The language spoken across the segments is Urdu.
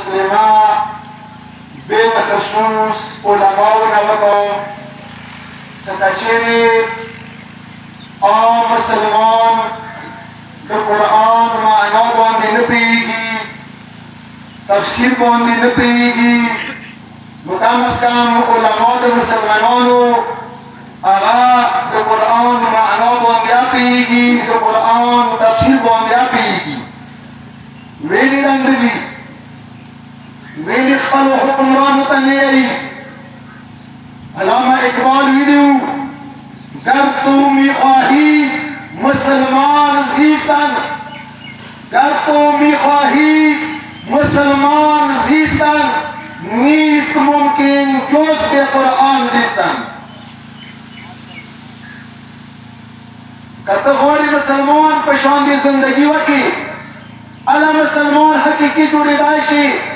مسلمة بالخصوص علماؤنا وقوم ستشيري مسلمان القرآن معنى باندې نه پوهیږي تفسیر باندې نه پوهیږي نو کم از کم علما د مسلمانانو هغه د قرآن معنا باندې پوهیږي د قرآن تفسیر باندې پوهیږي ویلي ړنډ دي ویلي خپلو حکمرانو ته نه یایي علامه اقبال ویلي گر تو میخواهی مسلمان زیستن گر تو میخواهی مسلمان زیستن نیست ممکن جز به قرآن زیستن کته غواړي مسلمان په شان دي زندگی وکړي الا مسلمان حقیقي جوړېدای شي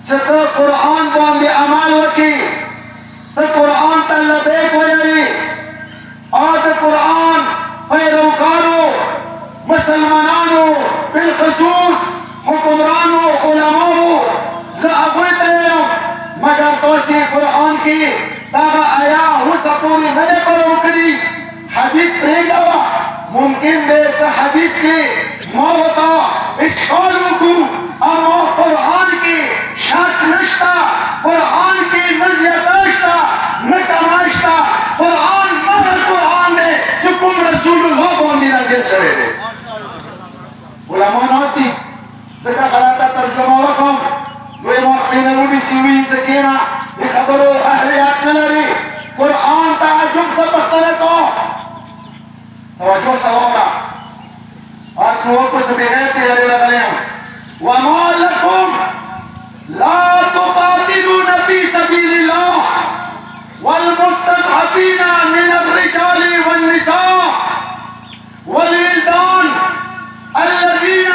چې ته قرآن باندې عمل وکړي ته قرآن ته لبیک ویلي او د قرآن پیروکارو مسلمانانو بالخصوص حکمرانو علماو زه هغوی ته یم مګر تاسې قرآن کې دغه آیا اوسه پورې نه دی پیرو کړي حدیث پرېږده ممکن دی چې حدیث کې ما ورته اشکال وکړو اما قرآن کې شک نشته قرآن کې نه زیاتی شته نه کمی شته قرآن هغه قرآن دی چې کوم رسول الله باندې نازل شوی دی علما ناست دي ځکه غلطه ترجمه وکړم دوی مخکینه ونیسي وي چې کېنه د خبرو اهلیت نه لري قرآن تعجب څه پوښتنه کوه توجه سره وکړه اوس نو ورپسې بغیر تیارې راغلی یم وما لكم لا تقاتلون في سبيل الله والمستضعفين من الرجال والنساء والولدان الذين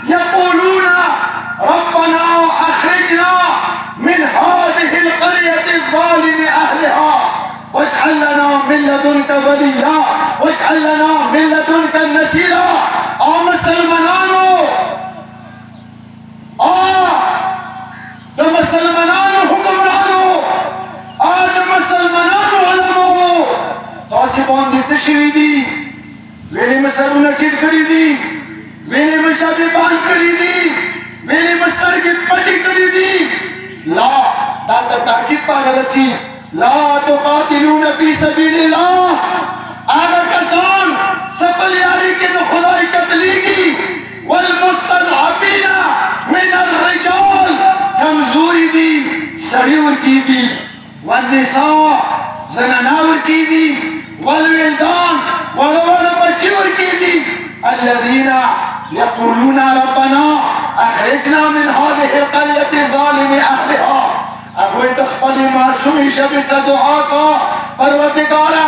يقولون ربنا أخرجنا من هذه القرية الظالم أهلها واجعل لنا من لدنك وليا واجعل لنا من لدنك النصيرا مسلمانانو د مسلمانانو حکمرانو د مسلمانانو علماو تاسې باندې څه شوي دي ویلې مې سرونه ټیټ کړي دي ویلې مې شابې بند کړي دي ویلې مې سترګې پټې کړي دي لا دا د تاکید پاره رسي لا تقاتلون فی سبیل الله هغه کسان چې په لارې کې د خدای قتلیږي والمستضعفین من الرجال کمزوري دي سړي ورکېږي والنساء زنانه ورکېږي والولدان وړه بچي ورکېږي الذين يقولون ربنا اخرجنا من هذه القرية الظالم اهلها هغوی د خپلې معصومې ژبې څخه دعا کوه پروردګاره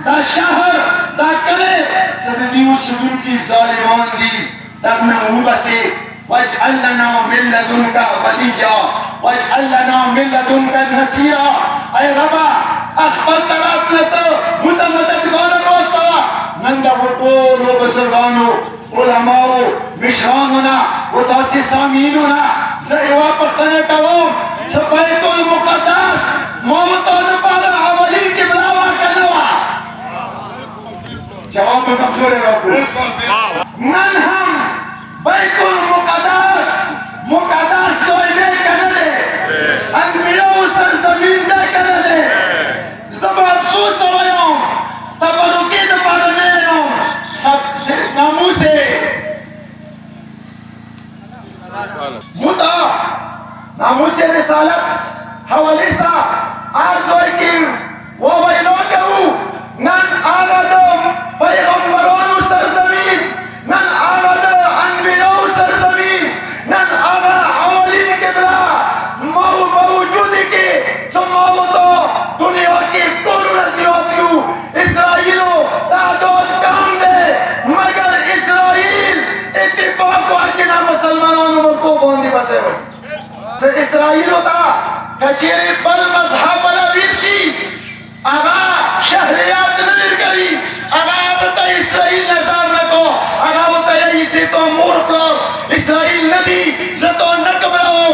دا شهر دا کلی څه د دې اوسېدونکي ظالمان دي دغ نه وباسې واجعل لنا من لدنك وليا واجعل لنا من لدنك نصيرا اے ربا خپل طرف نه ته مددګار راوستوه نن دغو ټولو بزرګانو علماو مشرانو نه و تاسې سامعینو نه زه یوه پوښتنه کوم چې بیت المقدس ما ورته دپاره اولین قبله وه که نه وه جواب به کمزوری راکړو نن هم بیت المقدس مقدس ځای دی که نه دی انبیاو سرزمین دی که نه دی زه به افسوس وایم تبرکې دپاره نه یم ناموس مدعا ناموس رسالت حوالی سا آرزوی کی وہ ویلو کہو نن آغد پیغمبران سرزمین نن آغد انبیاء سرزمین نن آغد اولین قبلہ موجودی کی سماو تو دنیا کی طول نزیاتیو اسرائیلو تعداد کم دے مگر اسرائیل اتفاق واجنا مسلمانانو ملکو باندی بسے ہوئی اسرائیل ہوتا کچیری بل مذہب والا ویرشی اگا شہریات نویر کری اگا بتا اسرائیل نظام رکھو اگا بتا یہی سے تو مور کرو اسرائیل ندی زتو نکبرو